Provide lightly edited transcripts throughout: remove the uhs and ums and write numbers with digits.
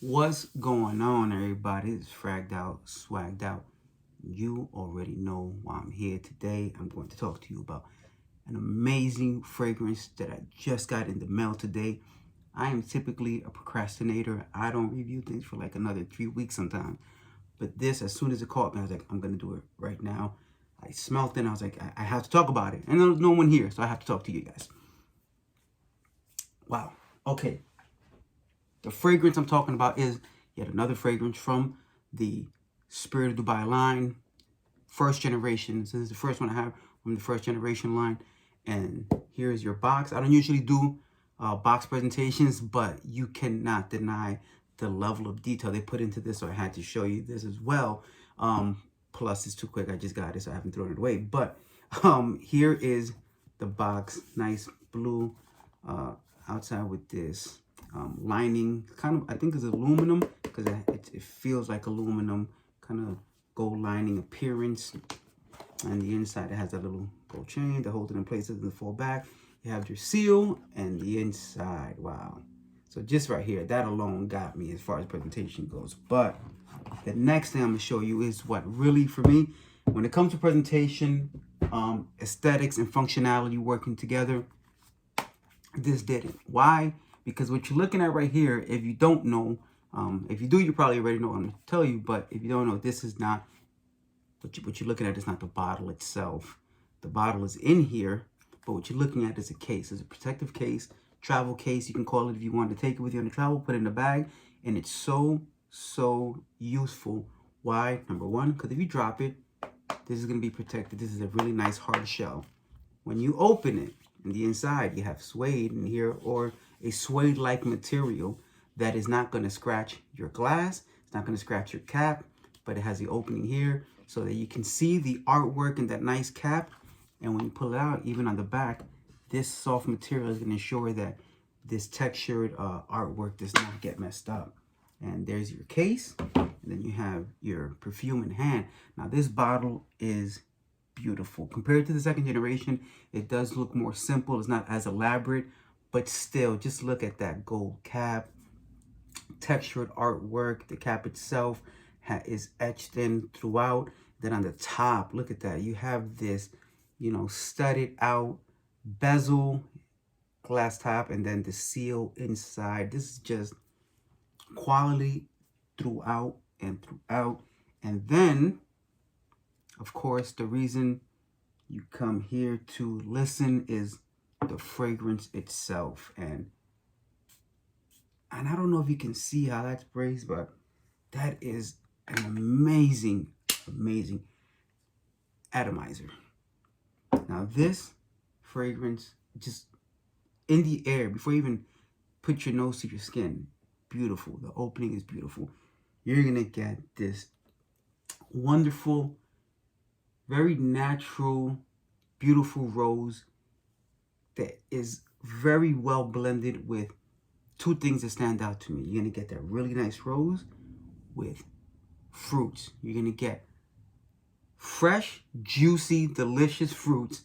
What's going on, everybody? It's fragged out, swagged out. You already know why I'm here today. I'm going to talk to you about an amazing fragrance that I just got in the mail today. I am typically a procrastinator. I don't review things for like another 3 weeks sometimes. But this, as soon as it caught me, I was like, I'm going to do it right now. I smelled it and I was like, I have to talk about it. And there was no one here, so I have to talk to you guys. Wow. Okay. The fragrance I'm talking about is yet another fragrance from the Spirit of Dubai line, first generation. So this is the first one I have from the first generation line. And here's your box. I don't usually do box presentations, but you cannot deny the level of detail they put into this. So I had to show you this as well. Plus, it's too quick. I just got it, so I haven't thrown it away. But here is the box. Nice blue outside with this lining, kind of, I think it's aluminum because it feels like aluminum, kind of gold lining appearance. And the inside, it has that little gold chain to hold it in place, it doesn't fall back. You have your seal and the inside. Wow. So just right here, that alone got me as far as presentation goes. But the next thing I'm gonna show you is what really, for me, when it comes to presentation, aesthetics and functionality working together, this didn't. Why? Because what you're looking at right here, if you don't know, if you do, you probably already know what I'm going to tell you, but if you don't know, this is not, what you're looking at is not the bottle itself. The bottle is in here, but what you're looking at is a case. It's a protective case, travel case, you can call it if you want to take it with you on the travel, put it in a bag, and it's so useful. Why? Number one, because if you drop it, this is going to be protected. This is a really nice hard shell. When you open it, in the inside, you have suede in here, or a suede-like material that is not going to scratch your glass. It's not going to scratch your cap, but it has the opening here so that you can see the artwork in that nice cap. And when you pull it out, even on the back, this soft material is going to ensure that this textured artwork does not get messed up. And there's your case, and then you have your perfume in hand. Now, this bottle is beautiful. Compared to the second generation, it does look more simple. It's not as elaborate, but still, just look at that gold cap, textured artwork. The cap itself is etched in throughout. Then on the top, look at that. You have this, studded out bezel, glass top, and then the seal inside. This is just quality throughout and throughout. And then, of course, the reason you come here to listen is the fragrance itself. And I don't know if you can see how that's phrased, but that is an amazing atomizer. Now this fragrance, just in the air, before you even put your nose to your skin, beautiful. The opening is beautiful. You're gonna get this wonderful, very natural, beautiful rose that is very well blended with two things that stand out to me. You're going to get that really nice rose with fruits. You're going to get fresh, juicy, delicious fruits,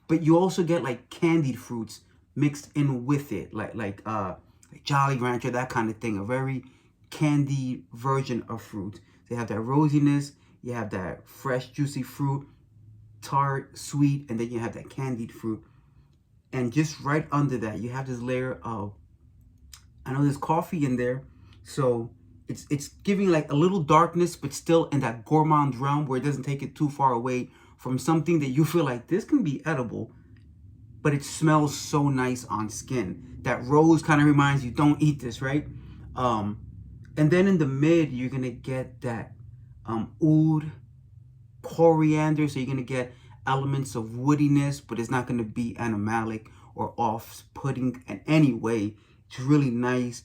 but you also get like candied fruits mixed in with it, like Jolly Rancher, that kind of thing, a very candy version of fruit. So you have that rosiness, you have that fresh, juicy fruit, tart, sweet, and then you have that candied fruit. And just right under that, you have this layer of, I know there's coffee in there, so it's giving like a little darkness, but still in that gourmand realm where it doesn't take it too far away from something that you feel like this can be edible, but it smells so nice on skin. That rose kind of reminds you, don't eat this, right? And then in the mid, you're gonna get that oud, coriander, so you're gonna get elements of woodiness, but it's not gonna be animalic or off-putting in any way. It's really nice,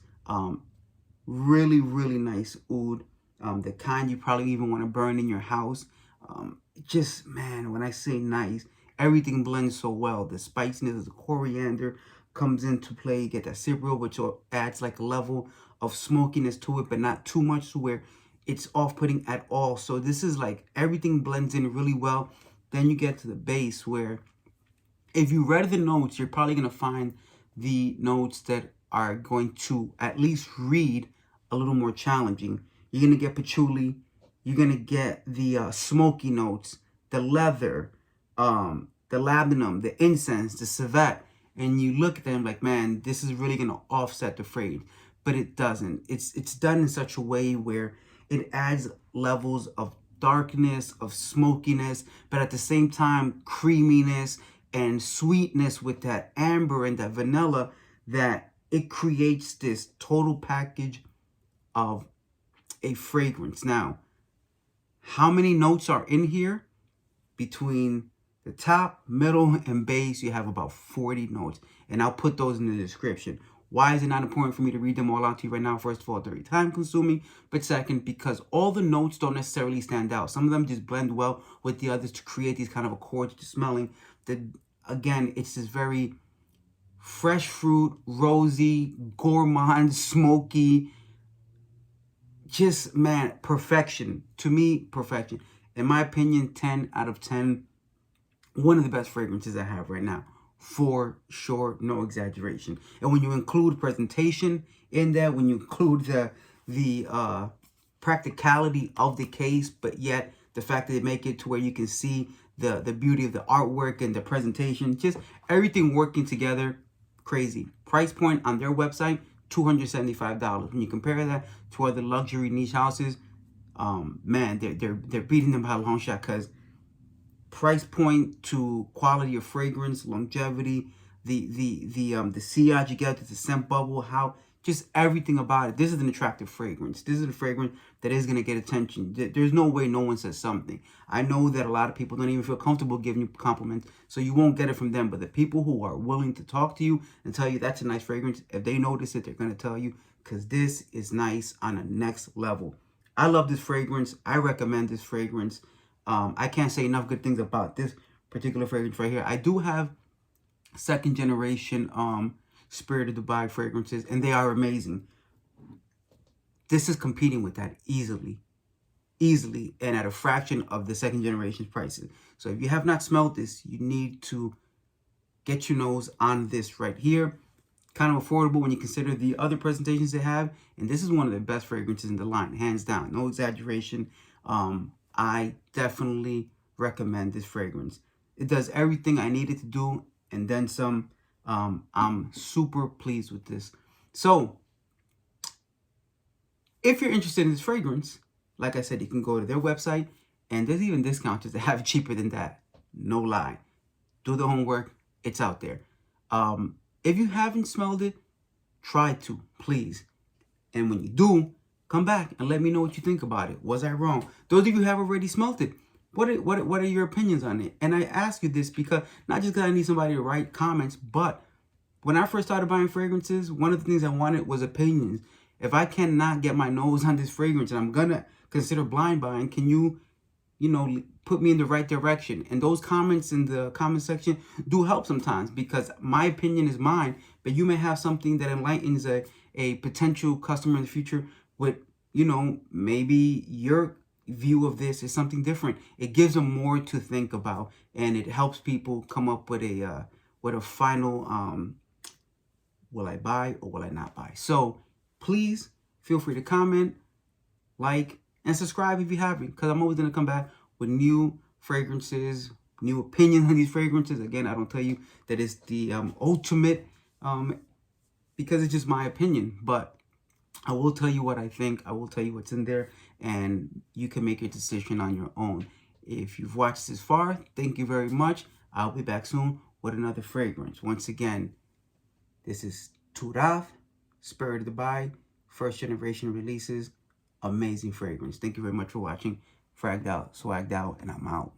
really nice oud, the kind you probably even want to burn in your house. Just, man, when I say nice, everything blends so well. The spiciness of the coriander comes into play. You get that Cypriol, which adds like a level of smokiness to it, but not too much to where it's off-putting at all. So this is like everything blends in really well. Then you get to the base where if you read the notes, you're probably going to find the notes that are going to at least read a little more challenging. You're going to get patchouli. You're going to get the smoky notes, the leather, the labdanum, the incense, the civet. And you look at them like, man, this is really going to offset the fragrance. But it doesn't. It's done in such a way where it adds levels of darkness, of smokiness, but at the same time, creaminess and sweetness with that amber and that vanilla, that it creates this total package of a fragrance. Now, how many notes are in here? Between the top, middle, and base, you have about 40 notes. And I'll put those in the description. Why is it not important for me to read them all out to you right now? First of all, they're very time consuming. But second, because all the notes don't necessarily stand out. Some of them just blend well with the others to create these kind of accords to smelling. That, again, it's this very fresh fruit, rosy, gourmand, smoky. Just, man, perfection. To me, perfection. In my opinion, 10 out of 10. One of the best fragrances I have right now. For sure, no exaggeration. And when you include presentation in that, when you include the practicality of the case, but yet the fact that they make it to where you can see the beauty of the artwork and the presentation, just everything working together, crazy. Price point on their website, $275. When you compare that to other luxury niche houses, man, they're beating them by a long shot, because price point to quality of fragrance, longevity, the sillage you get, the scent bubble, how just everything about it. This is an attractive fragrance. This is a fragrance that is going to get attention. There's no way no one says something. I know that a lot of people don't even feel comfortable giving you compliments, so you won't get it from them. But the people who are willing to talk to you and tell you that's a nice fragrance, if they notice it, they're going to tell you, because this is nice on a next level. I love this fragrance. I recommend this fragrance. I can't say enough good things about this particular fragrance right here. I do have second generation Spirit of Dubai fragrances, and they are amazing. This is competing with that easily, and at a fraction of the second generation prices. So if you have not smelled this, you need to get your nose on this right here. Kind of affordable when you consider the other presentations they have, and this is one of the best fragrances in the line, hands down, no exaggeration. I definitely recommend this fragrance. It does everything I needed to do and then some. I'm super pleased with this. So, if you're interested in this fragrance, like I said, you can go to their website, and there's even discounts that have cheaper than that. No lie. Do the homework. It's out there. If you haven't smelled it, try to, please. And when you do, come back and let me know what you think about it. Was I wrong? Those of you who have already smelled it, what are your opinions on it? And I ask you this because, not just because I need somebody to write comments, but when I first started buying fragrances, one of the things I wanted was opinions. If I cannot get my nose on this fragrance and I'm going to consider blind buying, can you put me in the right direction? And those comments in the comment section do help sometimes, because my opinion is mine, but you may have something that enlightens a potential customer in the future with, maybe your view of this is something different. It gives them more to think about, and it helps people come up with a final, will I buy or will I not buy? So please feel free to comment, like, and subscribe if you haven't, because I'm always going to come back with new fragrances, new opinions on these fragrances. Again, I don't tell you that it's the ultimate, because it's just my opinion, but I will tell you what I think. I will tell you what's in there, and you can make a decision on your own. If you've watched this far, thank you very much. I'll be back soon with another fragrance. Once again, this is Turath, Spirit of Dubai, first generation releases. Amazing fragrance. Thank you very much for watching. Fragged out, swagged out, and I'm out.